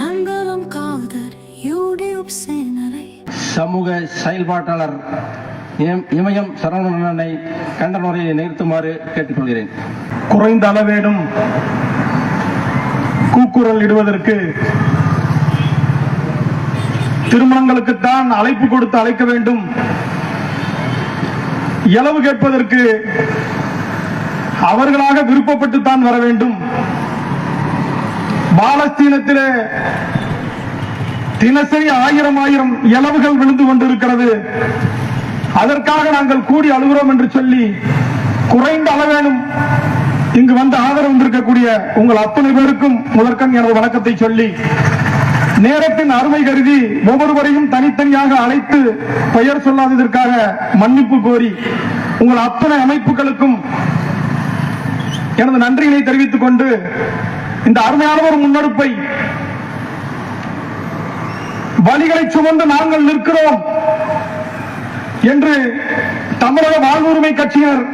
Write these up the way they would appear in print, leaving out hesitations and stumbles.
மங்களம் Kader YouTube சேனலை சமூக செயல்பாட்டாளர் இமயம் சரவணனை கண்டன உரையை நிறுத்துமாறு கேட்டுக்கொள்கிறேன். குறைந்த அளவேனும் கூக்குரல் இடுவதற்கு திருமணங்களுக்குத்தான் அழைப்பு கொடுத்து அழைக்க வேண்டும், இளவு கேட்பதற்கு அவர்களாக விருப்பப்பட்டுத்தான் வர வேண்டும். பாலஸ்தீனத்திலே தினசரி 1000 இளவுகள் விழுந்து கொண்டிருக்கிறது. அதற்காக நாங்கள் கூடி அழுகிறோம் என்று சொல்லி குறைந்த அளவேனும் இங்கு வந்து ஆதரவு இருக்கக்கூடிய உங்கள் அத்தனை பேருக்கும் முதற்கண் எனது வணக்கத்தை சொல்லி, நேரத்தின் அருமை கருதி ஒவ்வொருவரையும் தனித்தனியாக அழைத்து பெயர் சொல்லாததற்காக மன்னிப்பு கோரி உங்கள் அத்தனை அமைப்புகளுக்கும் எனது நன்றியினை தெரிவித்துக் கொண்டு, இந்த அருமையான ஒரு முன்னெடுப்பை வலிகளை சுமந்து நாங்கள் நிற்கிறோம் என்று தமிழக வாழ்வுரிமை கட்சியினர்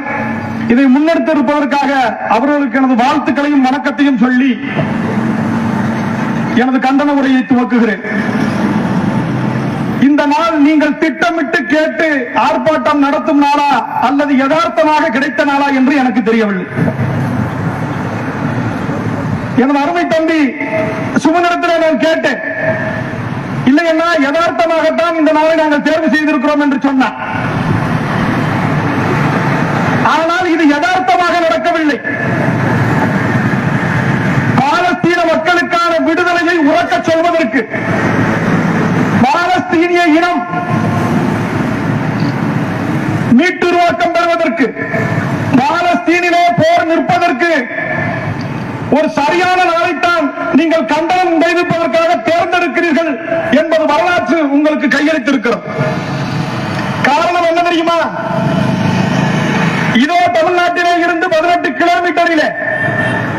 இதை முன்னெடுத்திருப்பதற்காக அவர்களுக்கு எனது வாழ்த்துக்களையும் வணக்கத்தையும் சொல்லி எனது கண்டன உரையை துவக்குகிறேன். இந்த நாள் நீங்கள் திட்டமிட்டு கேட்டு ஆர்ப்பாட்டம் நடத்தும் நாளா அல்லது யதார்த்தமாக கிடைத்த நாளா என்று எனக்கு தெரியவில்லை. எனது அருமை தம்பி சுமந்திரத்தில் நான் கேட்டேன், இல்லையா யதார்த்தமாகத்தான் இந்த நாளை நாங்கள் தேர்வு செய்திருக்கிறோம் என்று சொன்னார். ஆனால் இது யதார்த்தமாக நடக்கவில்லை. பாலஸ்தீன மக்களுக்கான விடுதலையை உறக்க சொல்வதற்கு, பாலஸ்தீனிய இனம் மீட்டுருவாக்கம் பெறுவதற்கு, பாலஸ்தீனிலே போர் நிற்பதற்கு ஒரு சரியான நாளைத்தான் நீங்கள் கண்டனம் தெரிவிப்பதற்காக தேர்ந்தெடுக்கிறீர்கள் என்பது வரலாற்று உங்களுக்கு கையளித்திருக்கிறோம். காரணம் என்ன தெரியுமா? இதோ தமிழ்நாட்டிலே இருந்து 18 கிலோமீட்டரிலே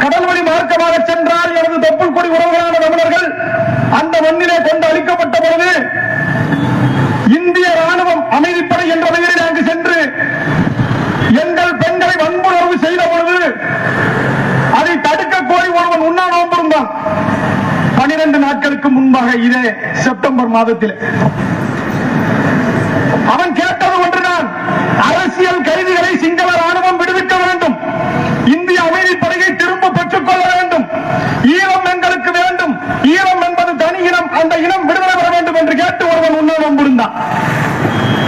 கடல் வழி மார்க்கமாக சென்றால் எனது தொப்புள் கொடி உறவுகளான தமிழர்கள் அந்த மண்ணிலே கொண்டு அளிக்கப்பட்ட பொழுது இந்திய ராணுவம் அமைதிப்படை என்ற பெயரில் அங்கு சென்று எங்கள் பெண்களை வன்புணர்வு செய்த பொழுது அதை தடுக்க கோரி ஒருவன் உண்ணாநோன்பு இருந்தான். 12 நாட்களுக்கு முன்பாக இதே செப்டம்பர் மாதத்தில் அவன் கேட்டது ஒன்றுதான், அரசியல் கைதிகளை சிங்கள ராணுவம் விடுவிக்க வேண்டும், இந்திய அமைதிப்படையை திரும்ப பெற்றுக் கொள்ள வேண்டும், ஈழம் எங்களுக்கு வேண்டும், ஈழம் என்பது தனி இனம், அந்த இனம் விடுதலை பெற வேண்டும் என்று கேட்டு ஒருவன் உண்ணாநோன்பு இருந்தான்.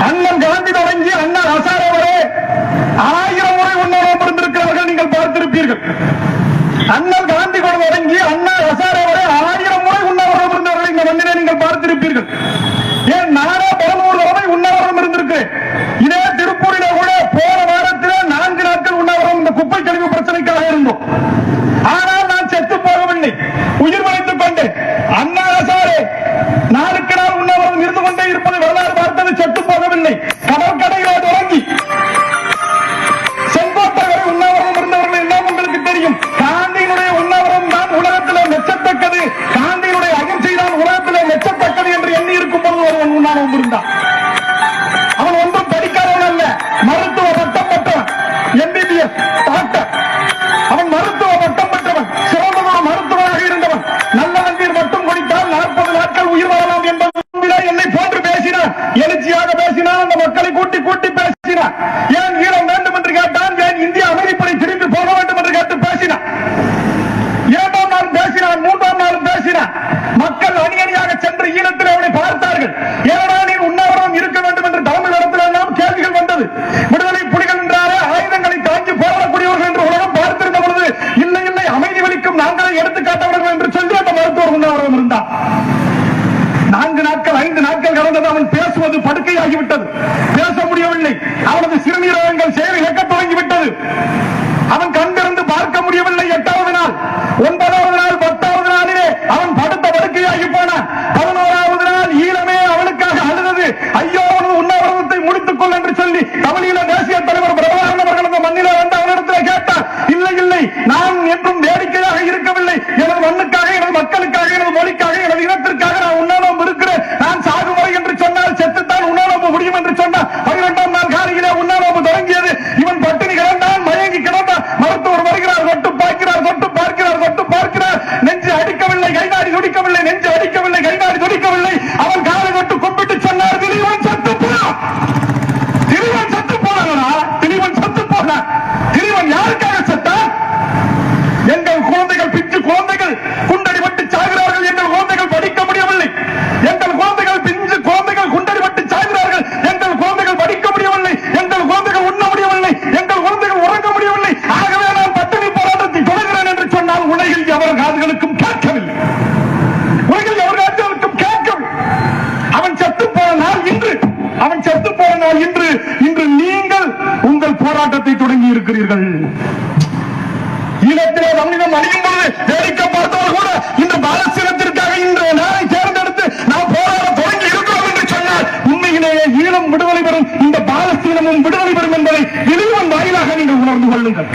அண்ணன் காந்தி தொடங்கி அண்ணன் ஹசாரே வரை 1000 முறை உண்ணாநோன்பு இருந்திருக்கிறார்கள், நீங்கள் பார்த்திருப்பீர்கள். அண்ணல் காந்தி தொடங்கி அண்ணன் ஹசாரே வரை 1000 முறை உண்ணாவிரதம் இருந்தவர்கள் இந்த மண்ணிலே நீங்கள் பார்த்திருப்பீர்கள். ஏன் நானே 13 தடவை உண்ணாவிரதம் இருந்திருக்கு. இதே திருப்பூரிலே கூட போன வாரத்திலே 4 நாட்கள் உண்ணாவிரதம் இந்த குப்பை கழிவு பிரச்சனைக்காக இருந்தோம். ஆனால் நான் செத்து போகவில்லை, உயிர் வளைத்துக் கொண்டேன். அண்ணா ஹசாரே நாளுக்கு நாள் உண்ணாவிரதம் இருந்து கொண்டே இருப்பது வரலாறு பார்த்தது, செத்து போகவில்லை. கடற்கரையிலே தொடங்கி செங்கோட்டை வரை உண்ணாவிரதம் இருந்தவர்கள் எல்லாம் உங்களுக்கு தெரியும். காந்தியினுடைய உண்ணாவிரதம் தான் உலகத்திலே மெச்சத்தக்கது, காந்தியினுடைய அகிம்சை தான் உலகத்திலே மெச்சத்தக்கது என்று எண்ணி இருக்கும் போது ஒருவன் உண்ணாவிரதம் இருந்தான். அவன் ஒன்றும் படிக்காதவன் அல்ல, மருத்துவ பட்டம் பெற்றவன், MBBS டாக்டர். அவன் மருத்துவ பட்டம் பெற்றவன், சிறந்த ஒரு மருத்துவராக இருந்தவன். நல்ல தண்ணீர் மட்டும் குடித்தால் 40 நாட்கள் உயிர் வரலாம் என்பது என்னை போன்று பேசினான், எழுச்சியாக பேசினான், அந்த மக்களை கூட்டி கூட்டி பேசினான். ஏன் ஈழம் வேண்டும் என்று கேட்டான், ஏன் இந்திய அமைதிப்படை திரும்பி போக வேண்டும் என்று கேட்டு பேசினான். 2ஆம் நாள் பேசினான், 3ஆம் நாள் பேசினான். மக்கள் அணி அணியாக சென்று ஈழத்தில் அவனை பார்த்தார்கள். ஏன்னா நீ உண்ணாவிரதம் இருக்க வேண்டும் என்று தலைமையிடத்தில் எல்லாம் கேள்விகள் வந்தது. விடுதலை புலிகள் என்றாலே ஆயுதங்களை தாங்கி போராடக்கூடியவர்கள் என்று உலகம் பார்த்திருந்த பொழுது, இல்லை இல்லை அமைதி வலிக்கும் நாங்களே எடுத்துக்காட்டவர்கள் என்று சொல்லி அந்த மருத்துவர் உண்ணாவிரதம் இருந்தான். 4 நாட்கள் 5 நாட்கள் கடந்தது. அவன் பேசுவது படுக்கையாகிவிட்டது, பேச முடியவில்லை. அவனது சிறுநீரகங்கள் செயல் இழக்க தொடங்கிவிட்டது. அவன் கண்டிருந்து பார்க்க முடியவில்லை. 8வது நாள், 9வது நாள், 10வது நாளிலே அவன் படுத்த படுக்கையாகி போனான். 11வது நாள் ஈழமே அவனுக்காக அழுதது. ஐயோ உண்ணாவிரதத்தை முடித்துக் கொள் என்று சொல்லி தமிழீழ தேசிய தலைவர் பிரபாகரன் அவர்கள் அந்த மண்ணிலே வந்து அவனிடத்தில் கேட்டார். இல்லை இல்லை, நான் என்றும் வேடிக்கையாக இருக்கவில்லை, எனது மண்ணுக்காக, எனது மக்களுக்காக, எனது மொழிக்காக, எனது இனத்திற்காக நான் உண்ணாநோன்பு இருக்கிறேன். நான் சாகுமுறை என்று சொன்னால் செத்துத்தான் உண்ணாநோன்பு முடியும் என்று சொன்னார். 12ஆம் நாள் காலையிலே உண்ணாநோன்பு தொடங்கியது. இவன் பட்டினி கிடந்தான், மயங்கி கிடந்தான். மருத்துவர் வருகிறார், தொட்டு பார்க்கிறார், தொட்டு பார்க்கிறார், தொட்டு பார்க்கிறார். நெஞ்சு அடிக்கவில்லை, கைதாடி துடிக்கவில்லை, நெஞ்சு அடிக்கவில்லை, கைகாடி துடிக்கவில்லை. அவன் காலை தொட்டு கும்பிட்டு சொன்னார், திலீபன் செத்து போனான். திலீபன் செத்து போனானா? திலீபன் செத்து போனான். திலீபன் யாருக்காக செத்தான்? எங்கள் குழந்தைகள், பிச்சு குழந்தைகள் குண்டடிபட்டு சாகிறார்கள். எங்கள் குழந்தைகள் படிக்க முடியவில்லை. எங்கள் குழந்தைகள், பிஞ்சு குழந்தைகள் குண்டடிபட்டு சாகிறார்கள். எங்கள் குழந்தைகள் படிக்க முடியவில்லை. எங்கள் குழந்தைகள் உண்ண முடியவில்லை. எங்கள் குழந்தைகள் உறங்க முடியவில்லை. ஆகவே நான் பட்டினி போராட்டத்தை தொடர்கிறேன் என்று சொன்னால் உலகில் எவர் காதுகளுக்கும் கேட்கவில்லை. உலகில் எவர் காதுகளுக்கும் கேட்கவில்லை. அவன் செத்து போன நாள் இன்று. அவன் செத்து போன நாள் இன்று. இன்று நீங்கள் உங்கள் போராட்டத்தை தொடங்கி இருக்கிறீர்கள். ஈழத்திலே தமிழினம் அழியும் பொழுது வேடிக்கை பார்த்தவர் கூட இந்த பாலஸ்தீனத்திற்காக இன்றைய நாளை தேர்ந்தெடுத்து நாம் போராட தொடங்கி இருக்கிறோம் என்று சொன்னால் உண்மையிலேயே ஈழம் விடுதலை பெறும், இந்த பாலஸ்தீனமும் விடுதலை பெறும் என்பதை திலீபன் வாயிலாக நீங்கள் உணர்ந்து கொள்ளுங்கள்.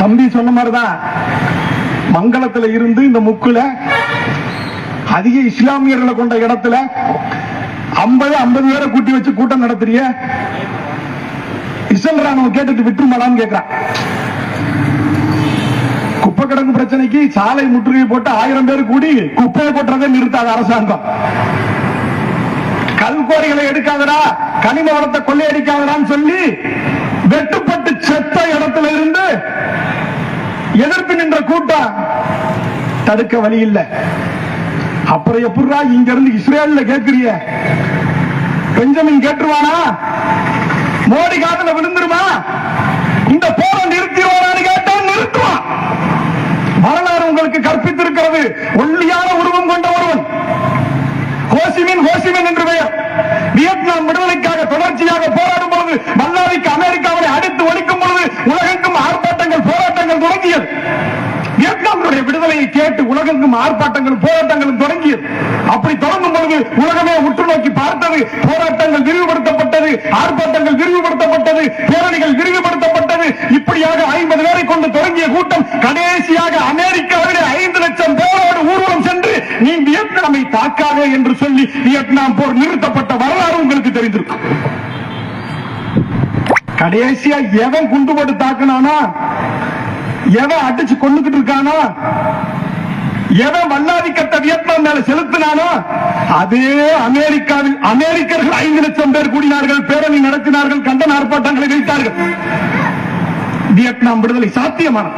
தம்பி சொன்ன மாதிரிதான் மங்களத்துல இருந்து இந்த முக்குல அதிக இஸ்லாமியர்களை கொண்ட இடத்துல 50 பேரை கூட்டி வச்சு கூட்டம் நடத்துறிய இஸ்ரேல் ராணுவம் கேட்டுட்டு விட்டுருமாடான்னு கேட்கிறான். குப்பை கிடங்கு பிரச்சனைக்கு சாலை முற்றுகை போட்டு 1000 பேர் கூடி குப்பையை போட்டுறதை நிறுத்தாத அரசாங்கம். கல்குவாரிகளை எடுக்காதடா, கனிம வளத்தை கொள்ளையடிக்காதடான்னு சொல்லி வெட்டுப்பட்டு செத்த இடத்துல இருந்து எதிர்ப்பு நின்ற கூட்டம் தடுக்க வழி இல்லை. அப்புறம் எப்படா இங்க இருந்து இஸ்ரேல்ல கேட்கிறிய? பெஞ்சமின் கேட்டுருவானா? மோடி காதுல விழுந்துருமா? இந்த போரை நிறுத்திடுவானு கேட்டால் நிறுத்துவான். வரலாறு உங்களுக்கு கற்பித்திருக்கிறது. ஒல்லியான உருவம் கொண்ட ஒருவன் ஹோசிமின் என்று பெயர். வியட்நாம் விடுதலைக்காக தொடர்ச்சியாக போராடும் பொழுது மல்லாவிக்கு அமெரிக்காவை அடித்து ஒழிக்கும் பொழுது உலகெங்கும் ஆர்ப்பாட்டங்கள், போராட்டங்கள் தொடங்கியது. வியட்நாமுடைய விடுதலையை கேட்டு உலகெங்கும் ஆர்ப்பாட்டங்கள், போராட்டங்களும் தொடங்கியது. அப்படி தொடங்கும் பொழுது உலகமே உற்று நோக்கி பார்த்தது. போராட்டங்கள் விரிவுபடுத்தப்பட்டது, ஆர்ப்பாட்டங்கள் விரிவுபடுத்தப்பட்டது, பேரணிகள் விரிவுபடுத்தப்பட்டது. இப்படியாக 50 பேரை கொண்டு தொடங்கிய கூட்டம் கடைசியாக அமெரிக்காவிலே 5 லட்சம் பேரோடு ஊர்வலம் சென்று நீ வியட்நாமை தாக்காதே என்று சொல்லி வியட்நாம் போர் நிறுத்தப்பட்ட வரலாறு உங்களுக்கு தெரிந்திருக்கும். கடைசியா எவன் குண்டு போட்டு தாக்குனானா, எவன் அடிச்சு கொண்டுகிட்டு இருக்கானோ, எவன் வல்லாதிக்கத்தை வியட்நாம் மேல செலுத்தினானோ அதே அமெரிக்காவில் அமெரிக்கர்கள் 5 லட்சம் பேர் கூடினார்கள், பேரணி நடத்தினார்கள், கண்டன ஆர்ப்பாட்டங்களை வைத்தார்கள். வியட்நாம் விடுதலை சாத்தியமானது.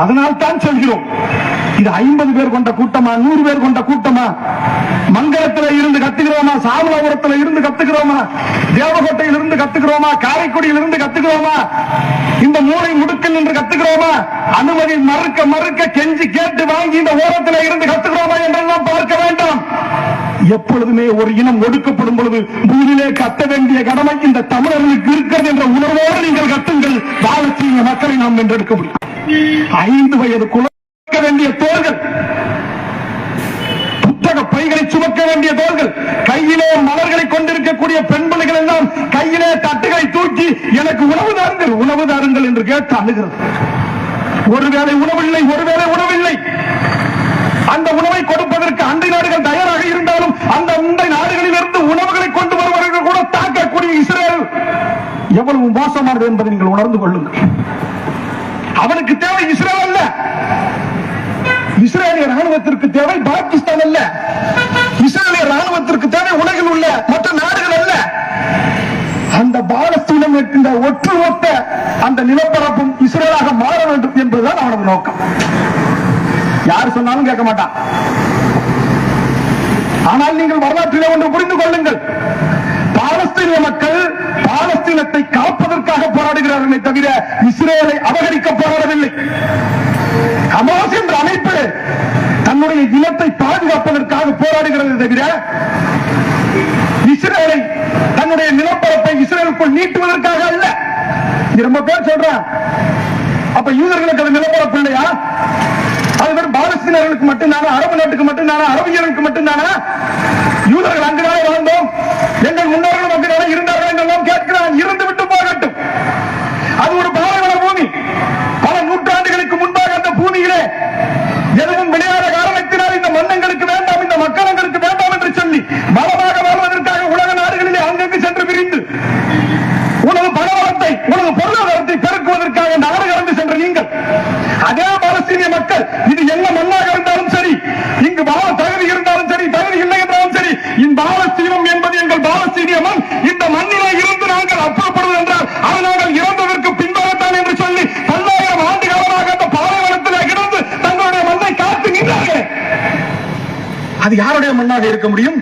அதனால் தான் சொல்கிறோம், இது 50 பேர் கொண்ட கூட்டமா, 100 பேர் கொண்ட கூட்டமா? மங்களத்தில் இருந்து கத்துக்கிறோமா? சாமலாபுரத்தில் இருந்து கத்துக்கிறோமா? தேவகோட்டையில் இருந்து கத்துக்கிறோமா? காரைக்குடியில் இருந்து கத்துக்கிறோமா? இந்த மூளை முடுக்கில் நின்று கத்துக்கிறோமா? அனுமதி மறுக்க கெஞ்சி கேட்டு வாங்கி இந்த ஓரத்தில் இருந்து கத்துக்கிறோமா என்றெல்லாம் பார்க்க வேண்டாம். எப்பொழுதுமே ஒரு இனம் ஒடுக்கப்படும் பொழுது பூமியிலே கத்த வேண்டிய கடமை இந்த தமிழர்களுக்கு இருக்கிறது என்ற உணர்வோடு நீங்கள் கத்துங்கள். பாலஸ்தீன மக்களை நாம் வென்றெடுக்க முடியும். 5 வயது குழந்தை வேண்டிய தோள்கள், புத்தக பைகளை சுமக்க வேண்டிய தோள்கள், கையிலே மலர்களை கொண்டிருக்கக்கூடிய பெண் பிள்ளைகள் எல்லாம் கையிலே தட்டுகளை தூக்கி எனக்கு உணவு தாருங்கள் என்று கேட்டு அழுகிறது. ஒருவேளை உணவில்லை, ஒருவேளை உணவில்லை. அந்த உணவை கொடுப்பதற்கு அண்டை நாடுகள் தயாராக இருந்தாலும் அந்த அண்டை நாடுகளில் இருந்து உணவுகளை கொண்டு வருவவர்கள் கூட தாக்கக்கூடிய இஸ்ரேல் எவ்வளவு மோசமானது என்பதை நீங்கள் உணர்ந்து கொள்ளுங்கள். அவனுக்கு தேவை இஸ்ரேல் அல்ல, இஸ்ரேலிய ராணுவத்திற்கு தேவை பாகிஸ்தான் அல்ல, இஸ்ரேலிய ராணுவத்திற்கு தேவை உலகில் உள்ள மற்ற நாடுகள் அல்ல. அந்த பாலஸ்தீனம் என்கின்ற ஒட்டுமொத்த அந்த நிலப்பரப்பும் இஸ்ரேலாக மாற வேண்டும் என்பதுதான் அவனது நோக்கம். யார் சொன்னாலும் கேட்க மாட்டான். ஆனால் நீங்கள் வரலாற்றிலே ஒன்று புரிந்து கொள்ளுங்கள், பாலஸ்தீன மக்கள் பாலஸ்தீனத்தை காப்பதற்காக போராடுகிறார்களே தவிர இஸ்ரேலை அபகரிக்க போராடவில்லை. ஹமாஸ் என்ற அமைப்பு தன்னுடைய இனத்தை பாதுகாப்பதற்காக போராடுகிறது தவிர இஸ்ரேலை, தன்னுடைய நிலப்பரப்பை இஸ்ரேலுக்குள் நீட்டுவதற்காக அல்ல. ரொம்ப பேர் சொல்றான், அப்ப யூதர்களுக்கு அது நிலப்பரப்பு இல்லையா? அது வெறும் பாலஸ்தீனர்களுக்கு மட்டும்தானா? அரபு நாட்டுக்கு மட்டும்தானா? அரபியர்களுக்கு மட்டும்தானா? யூதர்கள் அங்குதானே வாழ்ந்தோம், எங்கள் முன்னோர்களும் அங்குதானே இருந்தார்கள் என்றெல்லாம் கேட்கிறான். இருந்து விட்டு போகட்டும். அது ஒரு பாலைவன பூமி. பல நூற்றாண்டுகளுக்கு முன்பாக அந்த பூமியிலே எதுவும் விளையாட காரணத்தினால் இந்த மன்னங்களுக்கு வேண்டாம், இந்த மக்களுக்கு வேண்டாம் என்று சொல்லி பலமாக வாழ்வதற்காக உலக நாடுகளிலே அங்கங்கு சென்று பிரிந்து உனது பணவளத்தை, உனது பொருளாதாரத்தை பெருக்குவதற்காக நாடு கடந்து சென்ற நீங்கள் அதே பாலஸ்தீனிய மக்கள் மக்கள் இது என்ன மண்ணாக இருந்தாலும் சரி, இங்கு வாழ தகுதி இருந்தாலும் சரி, தகுதி இல்லை என்றாலும் சரி, இந்த பாலஸ்தீனம் என்பது எங்கள் பாலஸ்தீனிய மண். இந்த மண்ணிலே இருந்து நாங்கள் அப்புறப்படுவது என்றால் அது நாங்கள் இறந்ததற்கு பின்பாகத்தான் என்று சொல்லி 1000 ஆண்டு காலமாக அந்த பாலைவனத்தில் கிடந்து தங்களுடைய மண்ணை காத்து நின்றார்கள். அது யாருடைய மண்ணாக இருக்க முடியும்?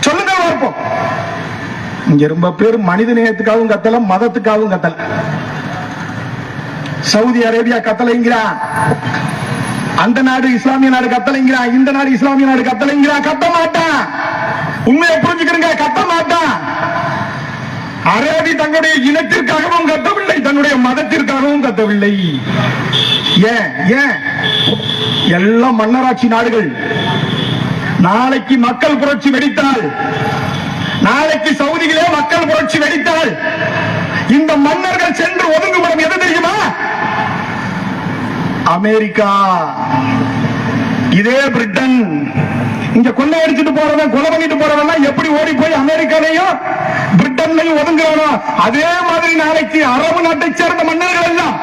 சொல்லுங்க பார்ப்போம். இங்க ரொம்ப பேர் மனித நேயத்துக்காகவும் கத்தல, மதத்துக்காகவும் கத்தல. சவுதி அரேபியா கத்தலைங்கிறான், அந்த நாடு இஸ்லாமிய நாடு கத்தலைங்கிறான், இந்த நாடு இஸ்லாமிய நாடு கத்தலைங்கிறான். கத்த மாட்டான். உண்மையை புரிஞ்சுக்கிறீங்க, கத்த மாட்டான். அரேபி தங்களுடைய இனத்திற்காகவும் கத்தவில்லை, தன்னுடைய மதத்திற்காகவும் கத்தவில்லை. ஏன் ஏன் எல்லாம் மன்னராட்சி நாடுகள். நாளைக்கு மக்கள் புரட்சி வெடித்தால், நாளைக்கு சவுதியிலே மக்கள் புரட்சி வெடித்தால் இந்த மன்னர்கள் சென்று ஒதுங்குமிடம் எது தெரியுமா? அமெரிக்கா. இதே பிரிட்டன். இங்க கொள்ளை அடிச்சுட்டு போறவன், கொலை பண்ணிட்டு போறவன் எப்படி ஓடி போய் அமெரிக்காலையும் பிரிட்டன்லையும் ஒதுங்குறானோ அதே மாதிரி நாளைக்கு அரபு நாட்டை சேர்ந்த மன்னர்கள் எல்லாம்,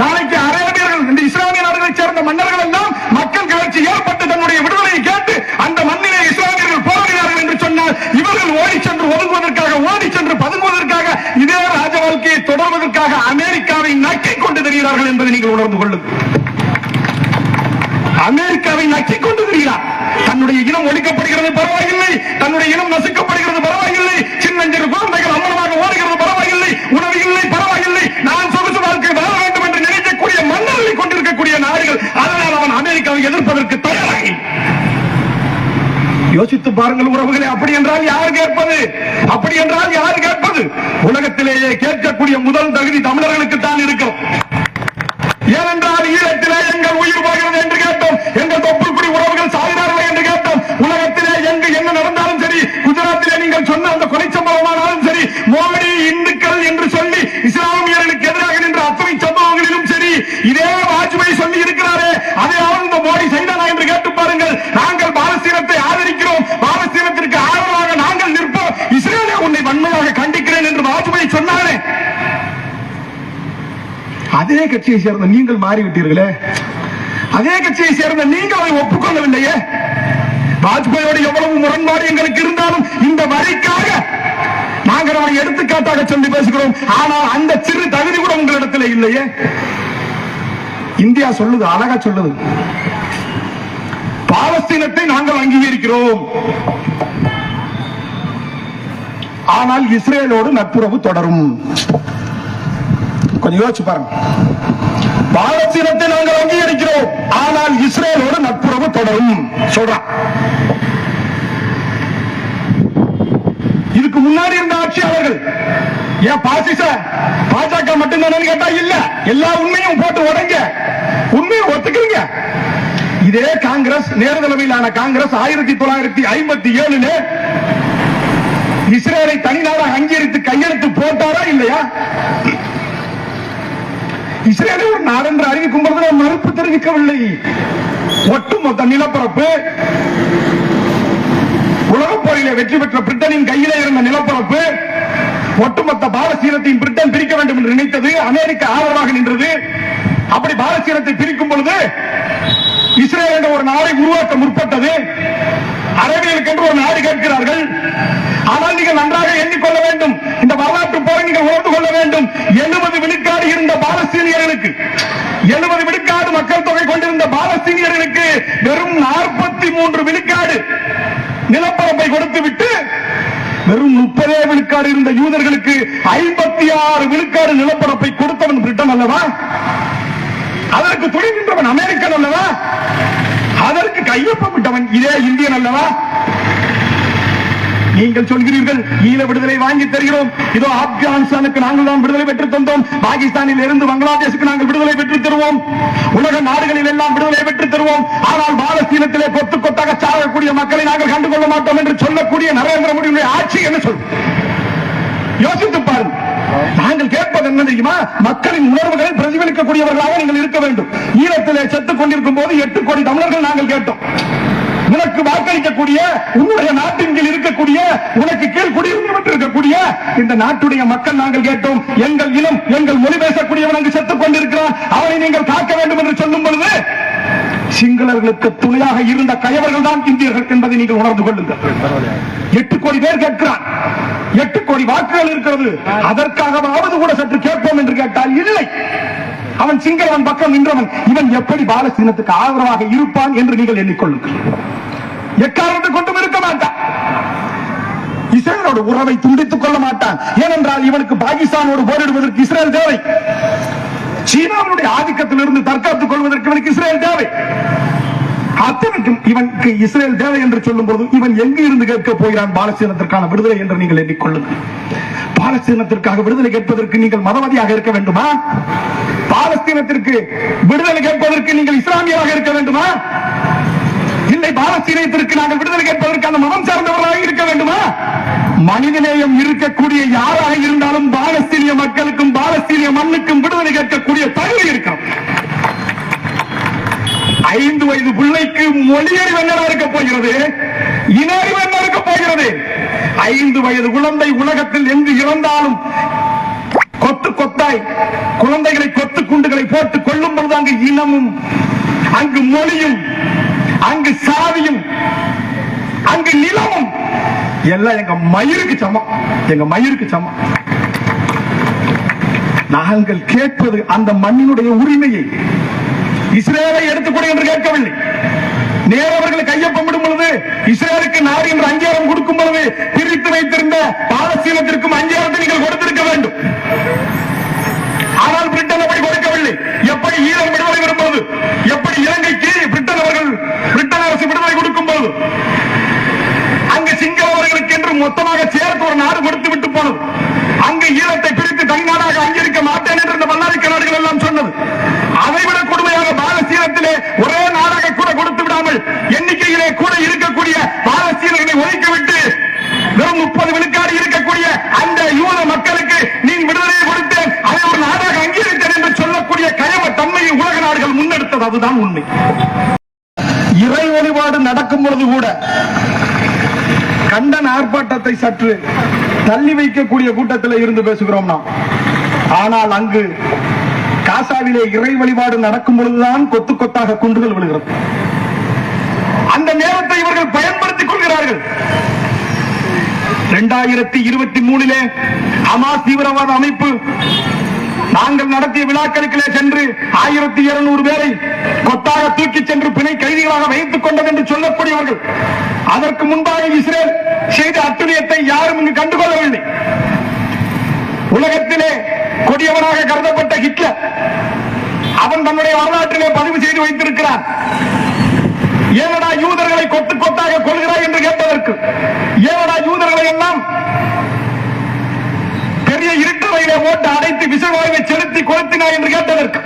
நாளைக்கு அரேபியர்கள், இந்த இஸ்லாமிய நாடுகளை சேர்ந்த மன்னர்கள் எல்லாம் மக்கள் கிளர்ச்சி ஏற்பட்டு தன்னுடைய விடுதலையை கேட்டு அந்த மண்ணிலே இஸ்லாமியர்கள் போராடினார்கள் என்று சொன்னால் இவர்கள் ஓடி சென்று ஒதுங்குவதற்காக, ஓடி சென்று பதுங்குவதற்காக, இதே ராஜ வாழ்க்கையை தொடர்வதற்காக அமெரிக்காவை நக்கிக் கொண்டு தெரிகிறார்கள் என்பதை நீங்கள் உணர்ந்து கொள்ளுங்கள். அமெரிக்காவை நக்கிக் கொண்டு தெரிகிறார். தன்னுடைய இனம் ஒழிக்கப்படுகிறது பரவாயில்லை, தன்னுடைய இனம் நசுக்கப்படுகிறது பரவாயில்லை, சின்னஞ்சிறு குழந்தைகள் அம்மனமாக ஓடுகிறது பரவாயில்லை, உணவு இல்லை பரவாயில்லை, நான் சொகுசு வாழ்க்கை வாழ வேண்டும் என்று நினைக்கக்கூடிய மன்னர்களை கொண்டிருக்கக்கூடிய நாடுகள். அதனால் அவன் அமெரிக்காவை எதிர்ப்பதற்கு தயாராகி யோசித்து பாருங்கள் உறவுகளை. அப்படி என்றால் யார் கேட்பது? அப்படி என்றால் யார் கேட்பது? உலகத்திலேயே கேட்கக்கூடிய முதல் தகுதி தமிழர்களுக்கு தான் இருக்கும். ஏனென்றால் ஈழத்திலே எங்கள் உயிர் போகிறது என்று கேட்டோம், எங்கள் தொப்புள்குடி உறவுகள் சாகிறார்கள் என்று கேட்டோம். உலகத்திலே எங்கு என்ன நடந்தாலும் சரி, குஜராத்திலே நீங்கள் சொன்ன அந்த கொலை சம்பவமானாலும் சரி, மோடி இந்துக்கள் என்று சொல்லி இஸ்லாமியர்களுக்கு எதிராக நின்ற அத்தனை சம்பவங்களிலும் சரி, இதே வாஜ்பாய் சொல்லி இருக்கிறாரே, அதையாவது இந்த மோடி செய்தானா என்று கேட்டு பாருங்கள். நாங்கள் பாலஸ்தீனத்தை ஆதரிக்கிறோம், பாலஸ்தீனத்திற்கு ஆதரவாக நாங்கள் நிற்போம், இஸ்ரேலை உன்னை வன்மையாக கண்டிக்கிறேன் என்று வாஜ்பாய் சொன்னாரே, அதே கட்சியை சேர்ந்த நீங்கள் மாறிவிட்டீர்களே, அதே கட்சியை சேர்ந்த நீங்கள் அதை ஒப்புக்கொள்ளவில்லையே. வாஜ்பாயோடு எவ்வளவு முரண்பாடு எங்களுக்கு இருந்தாலும் இந்த வரிக்காக நாங்கள் அவரை எடுத்துக்காட்டாக சொல்லி பேசுகிறோம். ஆனால் அந்த சிறு தகுதி கூட உங்களிடத்தில் இல்லையே. இந்தியா சொல்லுது, அழகா சொல்லுது, பாலஸ்தீனத்தை நாங்கள் அங்கீகரிக்கிறோம், ஆனால் இஸ்ரேலோடு நட்புறவு தொடரும். கொஞ்சம் யோசிச்சு பாருங்க. பாலஸ்தீனத்தை நாங்கள் அங்கீகரிக்கிறோம், ஆனால் இஸ்ரேலோடு நட்புறவு தொடரும் சொல்றான். இதுக்கு முன்னாடி இருந்த ஆட்சியாளர்கள் ஏன் பாஜக மட்டும்தான் கேட்டா இல்ல, எல்லா உண்மையும் போட்டு உடைங்க, உண்மையை ஒத்துக்கிறீங்க. இதே காங்கிரஸ், நேரு தலைமையிலான காங்கிரஸ் 1957 இஸ்ரேலை தனிநாடாக அங்கீகரித்து கையெழுத்து போட்டாரா இல்லையா? இஸ்ரேலை ஒரு நாடு என்று அறிவிக்கும் பொழுது மறுப்பு தெரிவிக்கவில்லை. ஒட்டுமொத்த நிலப்பரப்பு, உலகப் போரிலே வெற்றி பெற்ற பிரிட்டனின் கையிலே இருந்த நிலப்பரப்பு, ஒட்டுமொத்த பாலஸ்தீனத்தையும் பிரிட்டன் பிரிக்க வேண்டும் என்று நினைத்தது, அமெரிக்கா ஆதரவாக நின்றது. அப்படி பாலஸ்தீனத்தை பிரிக்கும் பொழுது இஸ்ரேல் என்ற ஒரு நாடை உருவாக்க முற்பட்டது. அரேபியர்களுக்கு என்று ஒரு நாடு கேட்கிறார்கள். ஆனால் நீங்கள் நன்றாக எண்ணிக்கொள்ள வேண்டும், இந்த வரலாற்று போரை நீங்கள் உணர்ந்து கொள்ள வேண்டும். 70 விழுக்காடு இருந்த பாலஸ்தீனியர்களுக்கு, 70 விழுக்காடு மக்கள் தொகை கொண்டிருந்த பாலஸ்தீனியர்களுக்கு வெறும் 43 விழுக்காடு நிலப்பரப்பை கொடுத்து விட்டு வெறும் 30 விழுக்காடு இருந்த யூதர்களுக்கு 56 விழுக்காடு நிலப்பரப்பை கொடுத்தவன் பிரிட்டன் அல்லவா? அதற்கு துணை நின்றவன் அமெரிக்கன் அல்லவா? அதற்கு கையொப்பமிட்டவன் இதே இந்தியன் அல்லவா? நீங்கள் சொல்கிறீர்கள் ஈழ விடுதலை வாங்கி தருகிறோம், இதோ ஆப்கானிஸ்தானுக்கு நாங்கள் தான் விடுதலை பெற்று தந்தோம், பாகிஸ்தானில் இருந்து பங்களாதேஷுக்கு நாங்கள் விடுதலை பெற்று தருவோம், உலக நாடுகளில் எல்லாம் விடுதலை பெற்று தருவோம், ஆனால் பாலஸ்தீனத்திலே கொத்து கொத்தாக சாகக்கூடிய மக்களை நாங்கள் கண்டுகொள்ள மாட்டோம் என்று சொல்லக்கூடிய நரேந்திர மோடியுடைய ஆட்சி என்ன சொல்லும்? யோசித்து பாருங்கள். நாங்கள் கேட்பது என்ன தெரியுமா? மக்களின் உணர்வுகளை பிரதிபலிக்கக்கூடியவர்களாக நீங்கள் இருக்க வேண்டும். ஈழத்திலே செத்துக் கொண்டிருக்கும் போது 8 கோடி தமிழர்கள் நாங்கள் கேட்டோம். உனக்கு வாக்களிக்கக்கூடிய, உன்னுடைய நாட்டின் கீழ் இருக்கக்கூடிய, உனக்கு கீழ் குடியுரிமை இருக்கக்கூடிய இந்த நாட்டுடைய மக்கள் நாங்கள் கேட்டோம். எங்கள் இனம், எங்கள் மொழி பேசக்கூடியவன் அங்கு செத்துக் கொண்டிருக்கிறான், அவனை நீங்கள் காக்க வேண்டும் என்று சொல்லும் பொழுது சிங்களர்களுக்கு துணையாக இருந்த கயவர்கள் தான் இந்தியர்கள் என்பதை நீங்கள் உணர்ந்து கொள்ளுங்கள். 8 கோடி பேர் கேட்கிறான், 8 கோடி வாக்குகள் இருக்கிறது, அதற்காகவாவது கூட சற்று கேட்போம் என்று கேட்டால் இல்லை. அவன் சிங்களவன் பக்கம் நின்றவன். இவன் எப்படி பாலஸ்தீனத்துக்கு ஆதரவாக இருப்பான் என்று நீங்கள் எண்ணிக்கொள்ளுங்கள். எக்காரணத்தை கொண்டும் இருக்க மாட்டான். இஸ்ரேலோடு உறவை துண்டித்துக் கொள்ள மாட்டான். ஏனென்றால் இவனுக்கு பாகிஸ்தானோடு போரிடுவதற்கு இஸ்ரேல் தேவை. சீனாவுடைய ஆதிக்கத்திலிருந்து தற்காத்துக் கொள்வதற்கு இவனுக்கு இஸ்ரேல் தேவை. அத்தனைக்கும் இவனுக்கு இஸ்ரேல் தேவை என்று சொல்லும் போது இவன் எங்கு இருந்து கேட்க போகிறான் பாலஸ்தீனத்திற்கான விடுதலை என்று நீங்கள் எண்ணிக்கொள்ளுங்கள். பாலஸ்தீனத்திற்காக விடுதலை கேட்பதற்கு நீங்கள் மதவாதியாக இருக்க வேண்டுமா? பாலஸ்தீனத்திற்கு விடுதலை கேட்பதற்கு நீங்கள் இஸ்லாமியராக இருக்க வேண்டுமா? இல்லை, பாலஸ்தீனத்திற்கு நாங்கள் விடுதலை கேட்பதற்கான மதம் சார்ந்தவர்களாக இருக்க வேண்டுமா? மனிதநேயம் இருக்கக்கூடிய யாராக இருந்தாலும் பாலஸ்தீனிய மக்களுக்கும் பாலஸ்தீனிய மண்ணுக்கும் விடுதலை கேட்கக்கூடிய தகுதி இருக்கும். 5 வயது பிள்ளைக்கு மொழியறிவு என்ன இருக்க போகிறது? இன அறிவு என்ன இருக்க போகிறது? 5 வயது குழந்தை உலகத்தில் எங்கு இறந்தாலும் கொத்து கொத்தாய் குழந்தைகளை கொத்து குண்டுகளை போட்டு கொள்ளும் பொழுது அங்கு இனமும், அங்கு மொழியும், அங்கு சாதியும், அங்கு நிலமும் எல்லாம் எங்க மயிருக்கு சமம். எங்க மயிருக்கு சமம். நாங்கள் கேட்பது அந்த மண்ணினுடைய உரிமையை. இஸ்ரேலை எடுத்துக்கொடு என்று கேட்கவில்லை. நேரவர்கள் கையொப்பமிடும் பொழுது இஸ்ரேலுக்கு நாடு என்று அங்கீகாரம் கொடுக்கும் பொழுது பிரித்து வைத்திருந்த பாலஸ்தீனத்திற்கும் அங்கீகாரத்தை நீங்கள் கொடுத்திருக்க வேண்டும். ஆனால் பிரிட்டன் அப்படி கொடுக்கவில்லை. எப்படி ஈழம் விடுதலை வரும்போது, எப்படி இலங்கைக்கு பிரிட்டன் அரசு விடுதலை கொடுக்கும் போது அங்கு சிங்களவர்களுக்கு என்று மொத்தமாக சேர்த்து ஒரு நாடு கொடுத்து விட்டு போனது. அங்கு ஈழத்தை பிரித்து தனிநாடாக அங்கீகரிக்க மாட்டேன் என்று இந்த பல்லாரிக்க நாடுகள் எல்லாம் சொன்னது. அதைவிட கொடுமையாக பாலஸ்தீனத்திலே ஒரே நாடாக கூட கொடுத்து விடாமல் எண்ணிக்கையிலே கூட இருக்கக்கூடிய பாலஸ்தீனர்களை ஒதுக்கிவிட்டு வெறும் 30 விழுக்காடு இருக்கக்கூடிய அந்த யூத மக்களுக்கு நீ விடுதலை கொடுத்தேன், அதை ஒரு நாடாக அங்கீகரித்தேன் என்று சொல்லக்கூடிய கயவ தன்மையை உலக நாடுகள் முன்னெடுத்தது. அதுதான் உண்மை. இறை வழிபாடு நடக்கும் பொழுது கூட கண்டன ஆர்ப்பாட்டத்தை சற்று தள்ளி வைக்கக்கூடிய கூட்டத்தில் இருந்து பேசுகிறோம் நாம். ஆனால் அங்கு காசாவிலே இறை வழிபாடு நடக்கும் பொழுதுதான் கொத்து கொத்தாக குண்டுகள் விழுகிறது. அந்த நேரத்தை இவர்கள் பயன்படுத்திக் கொள்கிறார்கள். 2023 ஹமாஸ் தீவிரவாத அமைப்பு நாங்கள் நடத்திய விழாக்களுக்கிலே சென்று 1200 பேரை கொத்தாக தூக்கி சென்று பிணை கைதிகளாக வைத்துக் கொண்டது என்று சொல்லக்கூடியவர்கள். அதற்கு முன்பாக இஸ்ரேல் செய்த அட்டுழியத்தை யாரும் இங்கு கண்டுகொள்ளவில்லை. உலகத்திலே கொடியவனாக கருதப்பட்ட ஹிட்லர் அவன் தன்னுடைய வரலாற்றிலே பதிவு செய்து வைத்திருக்கிறான். ஏனடா யூதர்களை கொத்து கொத்தாக கொள்கிறாய் என்று கேட்டதற்கு, ஏனடா யூதர்களை எல்லாம் பெரிய இருட்டறையிலே போட்டு அடைத்து விசவாயுவை செலுத்தி கொளுத்தினாய் என்று கேட்டதற்கு,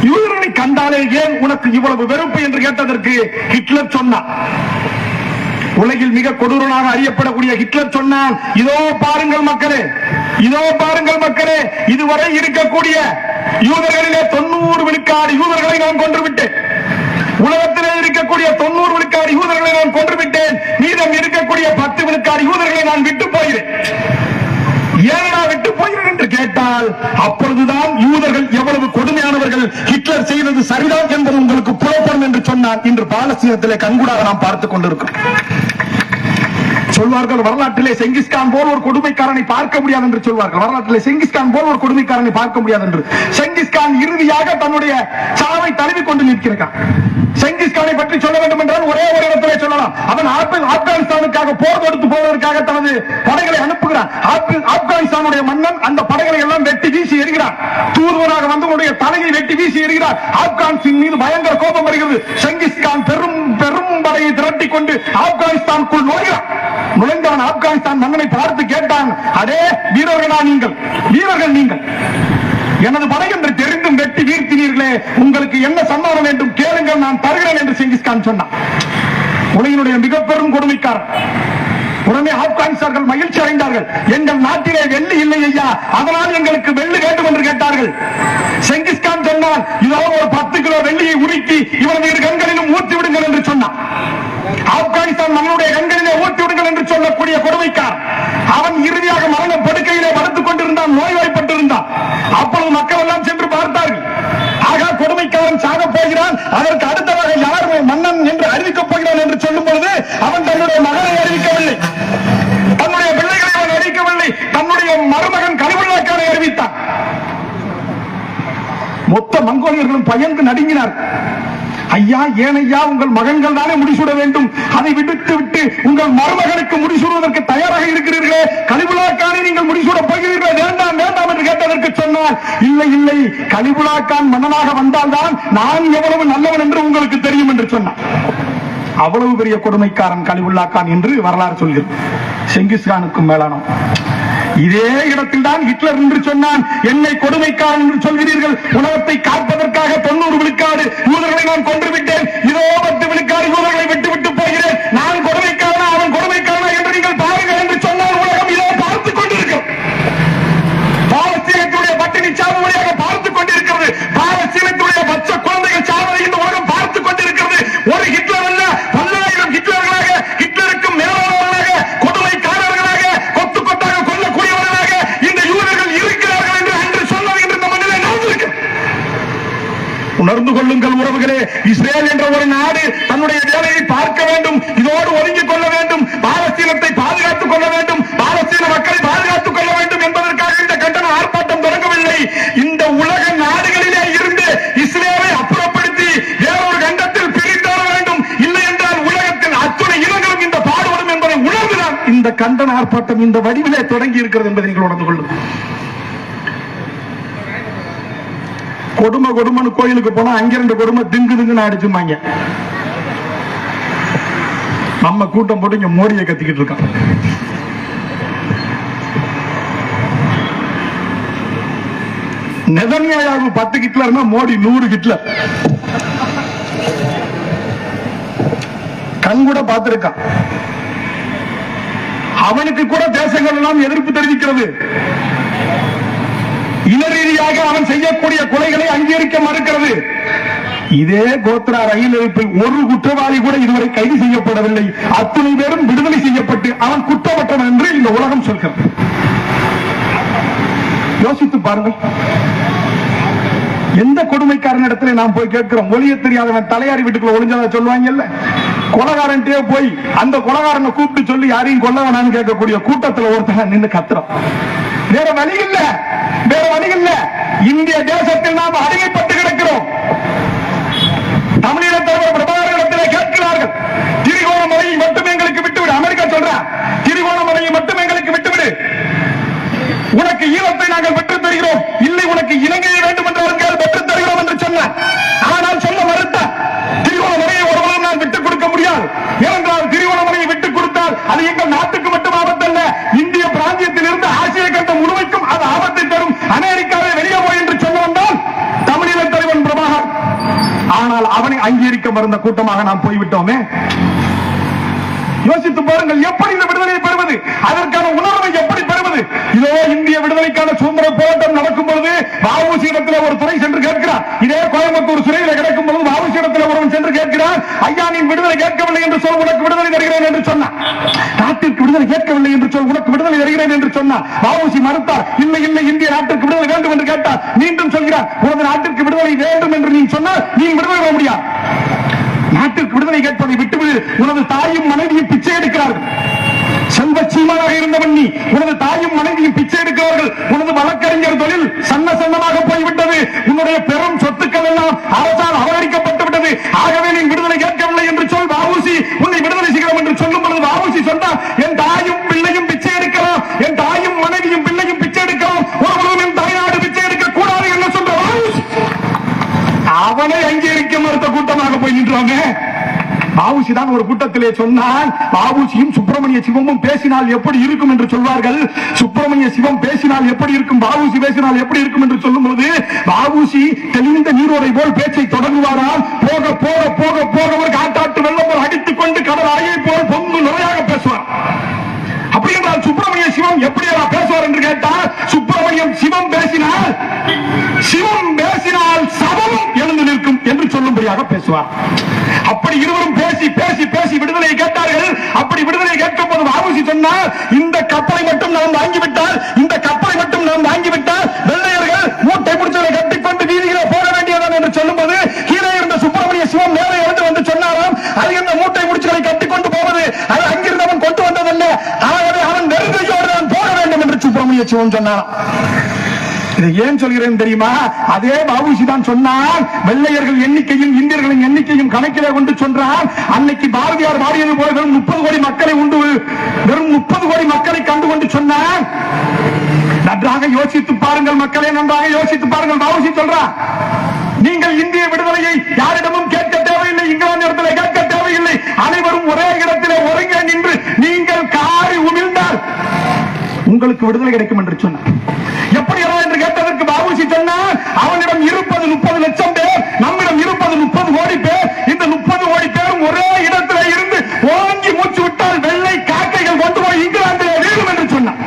யூதர்களை கண்டாலே ஏன் உனக்கு இவ்வளவு வெறுப்பு என்று கேட்டதற்கு ஹிட்லர் சொன்னான். உலகில் மிக கொடூரனாக அறியப்படக்கூடிய ஹிட்லர் சொன்னான், இதோ பாருங்கள் மக்களே, இதோ பாருங்கள் மக்களே, இதுவரை இருக்கக்கூடிய யூதர்களிலே 90 விழுக்காடு யூதர்களை நான் கொன்றுவிட்டேன். உலகத்திலே இருக்கக்கூடிய 90 விழுக்காடு யூதர்களை நான் கொன்றுவிட்டேன். மீதம் இருக்கக்கூடிய 10 விழுக்காடு யூதர்களை நான் விட்டு போகிறேன். ஏனடா விட்டு போகிறேன் என்று கேட்டால் அப்பொழுதுதான் யூதர்கள் எவ்வளவு கொடுமையானவர்கள், ஹிட்லர் செய்தது சரிதான் என்பது உங்களுக்கு புலப்படும் என்று சொன்னான். இன்று பாலஸ்தீனத்திலே கண்கூடாக நாம் பார்த்துக் கொண்டிருக்கிறோம். சொல்வார்கள் வரலாற்றிலே செங்கிஸ்கான் போல் ஒரு கொடுமைக்காரனை பார்க்க முடியாது என்று சொல்வார்கள். வரலாற்றிலே செங்கிஸ்கான் போல் ஒரு கொடுமைக்காரனை பார்க்க முடியாது என்று. செங்கிஸ்கான் இறுதியாக தன்னுடைய சாவை தழுவிக் கொண்டு நிற்கிறான். செங்கிஸ்கானை பற்றி சொல்ல வேண்டும் என்றால் ஒரே ஒரு இடத்திலே சொல்லலாம். அவன் ஆப்கானிஸ்தானுக்காக போர் தொடுத்து போவதற்காக தனது படைகளை அனுப்புகிறான். ஆப்கானிஸ்தானுடைய மன்னன் அந்த படைகளை எல்லாம் வெட்டி வீசி எறிகிறான். தூதுவராக வந்து உடைய தலையை வெட்டி வீசி எறிகிறார். ஆப்கானிஸ்தான் மீது பயங்கர கோபம் வருகிறது. செங்கிஸ்கான் பெரும் பெரும் படையை திரட்டிக் கொண்டு ஆப்கானிஸ்தானுக்குள் நுழைகிறான். நுழைந்தவன் ஆப்கானிஸ்தான் மன்னனை பார்த்து கேட்டான், அடே வீரர்களா நீங்கள், வீரர்கள் நீங்கள், எனது படை என்று தெரிந்தும் வெட்டி வீழ்த்தினீர்களே, உங்களுக்கு என்ன சன்மானம் வேண்டும் கேளுங்கள், நான் தருகிறேன் என்று செங்கிஸ்கான் சொன்னான். உலகினுடைய மிக பெரும் கொடுமைக்காரன். உடனே ஆப்கானிஸ்தார்கள் மகிழ்ச்சி அடைந்தார்கள். எங்கள் நாட்டிலே வெள்ளி இல்லை ஐயா, அதனால் எங்களுக்கு வெள்ளி வேண்டும் என்று கேட்டார்கள். செங்கிஸ்கான் சொன்னான், இதோ ஒரு 10 கிலோ வெள்ளியை உருக்கி இவரது இரு கண்களிலும் ஊற்றி விடுங்கள் என்று சொன்னான். ஆப்கானிஸ்தான் நம்முடைய கண்களிலே ஊற்றி விடுங்கள் என்று சொல்லக்கூடிய கொடுமைக்காரன். அவன் இறுதியாக மரண படுக்கையிலே படுத்துக் கொண்டிருந்தான், நோய்வாய்ப்பட்டிருந்தான். அப்பொழுது மக்கள் எல்லாம் சென்று பார்த்தார்கள். ஆகா, கொடுமைக்காரன் சாக போகிறான். அதற்கு அடுத்த மகனை அறிவிக்கவில்லை, தன்னுடைய பிள்ளைகளை அவன் அறிவிக்கவில்லை, தன்னுடைய மருமகன் கலிபுல்லாக்கானை அறிவித்தான். மொத்த மங்கோலியர்களும் பயந்து நடுங்கினார். ஐயா, ஏன் ஐயா, உங்கள் மகன்கள் தானே முடிசூட வேண்டும், அதை விடுத்து விட்டு உங்கள் மருமகனுக்கு முடிசூடுவதற்கு தயாராக இருக்கிறீர்களே, கலிபுல்லாக்கானை நீங்கள் முடிசூட போகிறீர்களே, வேண்டாம் வேண்டாம் என்று கேட்டதற்கு சொன்னார், இல்லை இல்லை, கலிபுல்லாக்கான் மன்னனாக வந்தால்தான் நான் எவ்வளவு நல்லவன் என்று உங்களுக்கு தெரியும் என்று சொன்னார். அவ்வளவு பெரிய கொடுமைக்காரன் கலிபுல்லாக்கான் என்று வரலாறு சொல்கிறது. செங்கிஸ்கானுக்கும் மேலானவன். இதே இடத்தில் தான் ஹிட்லர் என்று சொன்னான், என்னை கொடுமைக்காரன் என்று சொல்கிறீர்கள், உலகத்தை காப்பதற்காக 90 விழுக்காடு யூதர்களை நான் கொன்று விட்டேன், இதோ 10 விழுக்காடு யூதர்களை விட்டு விட்டு போகிறேன், நான் கொடுமைக்காரனா அவன் கொடுமைக்காரனா என்று நீங்கள் பாருங்கள் என்று சொன்னால் உலகம் இதோ பார்த்துக் கொண்டிருக்கும். பாலஸ்தீனத்துடைய பட்டினி சாவு வழியாக பார்த்துக் கொண்டிருக்கிறது. பாலஸ்தீனத்துடைய பச்சை குழந்தைகள் சாவதை இந்த உலகம் பார்த்துக் கொண்டிருக்கிறது. ஒரு ஹிட்லர் அல்ல, 10,000 ஹிட்லர்களாக, ஹிட்லருக்கும் மேலானவர்களாக, கொடுமைக்காரர்களாக, கொத்து கொத்தாக கொல்லக்கூடியவர்களாக இந்த யூதர்கள் இருக்கிறார்கள் என்று அன்று சொன்னது என்று நம்ம நிலை நடந்திருக்கு. உணர்ந்து கொள்ளுங்கள் உறவுகளே, இஸ்ரேல் என்ற ஒரு நாடு தன்னுடைய வேலையை பார்க்க வேண்டும், இதோடு ஒதுங்கிக் கொள்ள வேண்டும், பாலஸ்தீனத்தை பாதுகாத்துக் கொள்ள வேண்டும், பாலஸ்தீன மக்களை பாதுகாத்துக் கொள்ள வேண்டும் என்பதற்காக இந்த கண்டன ஆர்ப்பாட்டம் தொடங்கவில்லை. இந்த உலக நாடுகளிலே இருந்து இஸ்ரேலை அப்புறப்படுத்தி வேறொரு கண்டத்தில் பிரித்தாட வேண்டும், இல்லை என்றால் உலகத்தில் அத்துணை இனங்களும் இந்த பாடுபடும் என்பதை உணர்ந்துதான் இந்த கண்டன ஆர்ப்பாட்டம் இந்த வடிவிலே தொடங்கி இருக்கிறது என்பதை நீங்கள் உணர்ந்து கொள்ளுங்கள். கொடுமை கொடுமனு கோயிலுக்கு போனா அங்க 2 கொடுமை திங்கு திங்குன்னு அடிச்சுமாங்க. நம்ம கூட்டம் போட்டு இங்க மோடியை கத்திக்கிட்டு இருக்கான். நெதன்யாஹு 10 ஹிட்லர்னா மோடி 100 ஹிட்லர். கண் கூட பார்த்திருக்கான். அவனுக்கு கூட தேசங்கள் எல்லாம் எதிர்ப்பு தெரிவிக்கிறது. இன ரீதியாக அவன் செய்யக்கூடிய கொலைகளை அங்கீகரிக்க மறுக்கிறது. இதே கோத்ரா ரயில் இழப்பில் ஒரு குற்றவாளி கூட இதுவரை கைது செய்யப்படவில்லை. அத்தனை பேரும் விடுதலை செய்யப்பட்டு அவன் குற்றமற்றவன் என்று இந்த உலகம் சொல்கிறது. யோசித்து பாருங்கள். எந்த கொடுமைக்காரன் இடத்துல நாம் போய் கேட்கிறோம்? மொழிய தெரியாதவன் தலையாரி வீட்டுக்குள்ள ஒளிஞ்சதை சொல்லுவாங்கல்ல, கொலகாரன்ட்டே போய் அந்த கொலகாரனை கூப்பிட்டு சொல்லி யாரையும் கொல்ல வேணான்னு கேட்கக்கூடிய கூட்டத்தில் ஒருத்தன் நின்று கத்துறோம். வேற வழி இல்ல, வேற வழி இல்ல. இந்திய தேசத்தில் நாம் அடிமைப்பட்டு கிடக்கிறோம். தமிழீழ தலைவர் பிரபாகரனிடத்திலே கேட்கிறார்கள், திரிகோணமலையை மட்டும் எங்களுக்கு விட்டுவிடு. அமெரிக்கா சொல்ற, திரிகோணமலையை மட்டும் எங்களுக்கு விட்டுவிடு, உனக்கு ஈழத்தை நாங்கள் பெற்றுத் தருகிறோம், இல்லை உனக்கு இலங்கையை வேண்டும் என்றால் பெற்றுத் தருகிறோம் என்று சொன்னார். ஆனால் சொல்ல மறுத்தார். திரிகோணமலையை ஒருவரும் நான் விட்டுக் கொடுக்க முடியாது. ஏனென்றால் திரிகோணமலையை விட்டுக் கொடுத்தால் அது எங்கள் நாட்டுக்கு மட்டும் ஆபத்தல்ல, இந்திய பிராந்தியத்தில் இருந்து ஆசிய கண்டம் முழுமைக்கும் அது ஆபத்தை தரும். அமெரிக்காவை வெளியே போய் என்று சொல்ல வந்தால் தமிழீழ தலைவன் பிரபாகர். ஆனால் அவனை அங்கீகரிக்க மறுந்த கூட்டமாக நாம் போய்விட்டோமே. யோசித்து பாருங்கள், எப்படி இந்த விடுதலையை பெறுவது? அதற்கான உணர்வை எப்படி பெறுவது? இதோ இந்திய விடுதலைக்கான சுதந்திர போராட்டம் நடக்கும் பொழுது வ.உ.சி. இடத்துல ஒரு துறை சென்று கேட்கிறார். இதே கோயம்புத்தூர் சிறையில் கிடக்கும் பொழுது வ.உ.சி. இடத்துல ஒருவன் சென்று கேட்கிறார், ஐயா நீ விடுதலை கேட்கவில்லை என்று சொல், உனக்கு விடுதலை தருகிறேன் என்று சொன்னார். நாட்டிற்கு விடுதலை கேட்கவில்லை என்று சொல், உனக்கு விடுதலை தருகிறேன் என்று சொன்னார். வ.உ.சி. மறுத்தார். இல்லை இல்லை, இந்திய நாட்டிற்கு விடுதலை வேண்டும் என்று கேட்டார். மீண்டும் சொல்கிறார், உனது நாட்டிற்கு விடுதலை வேண்டும் என்று நீ சொன்னால் நீ விடுதலை பெற முடியாது. நாட்டிற்கு விடுதலை கேட்பதை விட்டுவிடு. உனது தாயும் மனைவியும் பிச்சை எடுக்கிறார்கள். செல்வ சீமானாக இருந்தவன் நீ, உனது தாயும் மனைவியும் பிச்சை எடுக்கிறார்கள். உனது வழக்கறிஞர் தொழில் சன்ன சன்னமாக போய்விட்டது. உன்னுடைய பெரும் சொத்துக்கள் எல்லாம் அரசால் அபகரிக்கப்பட்டு விட்டது. ஆகவே நீ விடுதலை கேட்கவில்லை என்று சொல், வ.உ.சி. உன்னை விடுதலை செய்கிறோம் என்று சொல்லும் பொழுது வ.உ.சி. சொன்னார், என் தாயும் பிள்ளையும் பிச்சை எடுக்கலாம், என் தாயும் மனைவியும் பிள்ளையும் பிச்சை எடுக்கலாம், ஒருவரும் என் தாய்நாடு பிச்சை எடுக்க கூடாது என்று சொல்ற வ.உ.சி. அவனை அங்கீகரிக்க மறுத்த கூட்டமாக போய் நின்றாங்க. வ.உ.சி. தான் ஒரு கூட்டத்திலே சொன்னால், வ.உ.சியும் சுப்பிரமணிய சிவமும் பேசினால் எப்படி இருக்கும் என்று சொல்வார்கள். சுப்பிரமணிய சிவம் பேசினால் எப்படி இருக்கும், வ.உ.சி. பேசினால் எப்படி இருக்கும் என்று சொல்லும் பொழுது வ.உ.சி. தெளிந்த நீரோடை போல் பேச்சை தொடங்குவாரால் போக போக போக போக ஒரு காட்டாட்டு வெள்ளம் போல் அடித்துக் கொண்டு கடல் அறையை போல் பொங்கு நுரையாக பேசுவார். அப்படி என்றால் சுப்பிரமணிய சிவம் எப்படி பேசுவார் என்று கேட்டால், சுப்பிரமணியம் சிவம் பேசினால் சபமும் எழுந்து நிற்கும் என்று சொல்லும்படியாக பேசுவார். அப்படி இருவரும் பேசி பேசி பேசி விடுதலை கேட்டார்கள். அப்படி விடுதலை கேட்கும் போது வ.உ.சி. சொன்னார், இந்த கப்பலை மட்டும் நாம் வாங்கிவிட்டால், இந்த கப்பலை மட்டும் நாம் வாங்கிவிட்டால் வெள்ளையர்கள் மூட்டை முடிச்சதை கட்டிக்கொண்டு வீதியிலே போக வேண்டியதான் என்று சொல்லும் போது கீழே இருந்த சுப்பிரமணிய சிவம் மேலே இருந்து வந்து சொன்னாராம், அது இந்த மூட்டை முடிச்சுகளை கட்டிக்கொண்டு போவது, அது அங்கிருந்து செய்வோம் சொன்னான். இதை ஏன் சொல்கிறேன் தெரியுமா? அதே பாபுஜி தான் சொன்னார், வெள்ளையர்கள் எண்ணிக்கையும் இந்தியர்களின் எண்ணிக்கையும் கணக்கிலே கொண்டு சொன்னார். அன்னைக்கு பாரதியார் பாடியது போல வெறும் 30 கோடி மக்களை உண்டு, வெறும் 30 கோடி மக்களை கண்டு கொண்டு சொன்னார். நன்றாக யோசித்து பாருங்கள் மக்களே, நன்றாக யோசித்து பாருங்கள். பாபுஜி சொல்றார், நீங்கள் இந்திய விடுதலையை யாரிடமும் கேட்க தேவையில்லை, இங்கிலாந்து இடத்துல கேட்க தேவையில்லை, அனைவரும் ஒரே இடத்திலே ஒருங்கே நின்று நீங்கள் காரி உமிழ்ந்தால் உங்களுக்கு விடுதலை கிடைக்கும் என்று சொன்னார். எப்படி என்று கேட்டதற்கு பாபுஜி சொன்னார், அவனிடம் இருப்பது 30 லட்சம் பேர், நம்மிடம் இருப்பது 30 கோடி பேர். இந்த 30 கோடி பேரும் ஒரே இடத்துல இருந்து ஓங்கி மூச்சு விட்டால் வெள்ளை காக்கைகள் கொண்டு போய் இங்கிலாந்திலே வீழும் என்று சொன்னார்.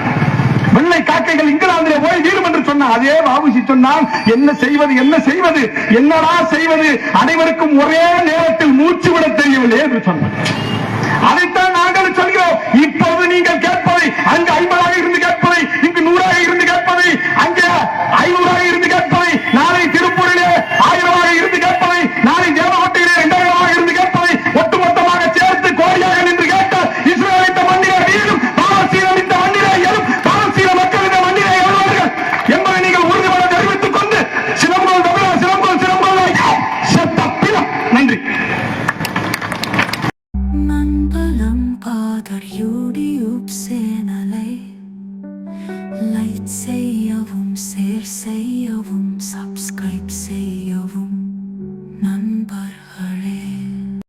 வெள்ளை காக்கைகள் இங்கிலாந்திலே போய் வீழும் என்று சொன்னார். அதே பாபுஜி சொன்னால், என்ன செய்வது, என்ன செய்வது, என்னடா செய்வது, அனைவருக்கும் ஒரே நேரத்தில் மூச்சு விட தெரியவில்லை என்று சொன்னார். அதைத்தான் நாங்கள் சொல்கிறோம். இப்போது நீங்கள் கேட்பதை அங்கு 50ஆக இருந்து கேட்பதை, இங்கு 100ஆக இருந்து கேட்பதை, அங்கே 500ஆக இருந்து கேட்பதை, நாளை திருப்பூரிலே 1000ஆக இருந்து கேட்பதை, நாளை தேவகோட்டையிலே 2000ஆக இருந்து கேட்பதை, ஒட்டுமொத்தமாக சேர்த்து கோடியாக நின்று கேட்டால் இஸ்ரேல் இந்த மண்ணிலே வீழும், பாலஸ்தீனம் இந்த மண்ணிலே எழும், பாலஸ்தீன மக்கள் இந்த மண்ணிலே எழுவார்கள் என்பதை நீங்கள் உறுதிபட தெரிவித்துக் கொண்டு சிலம்புகள் தமிழா சிலம்புகள் சிலம்புகள் செத்தப்பிலம். நன்றி. Man palang padaryo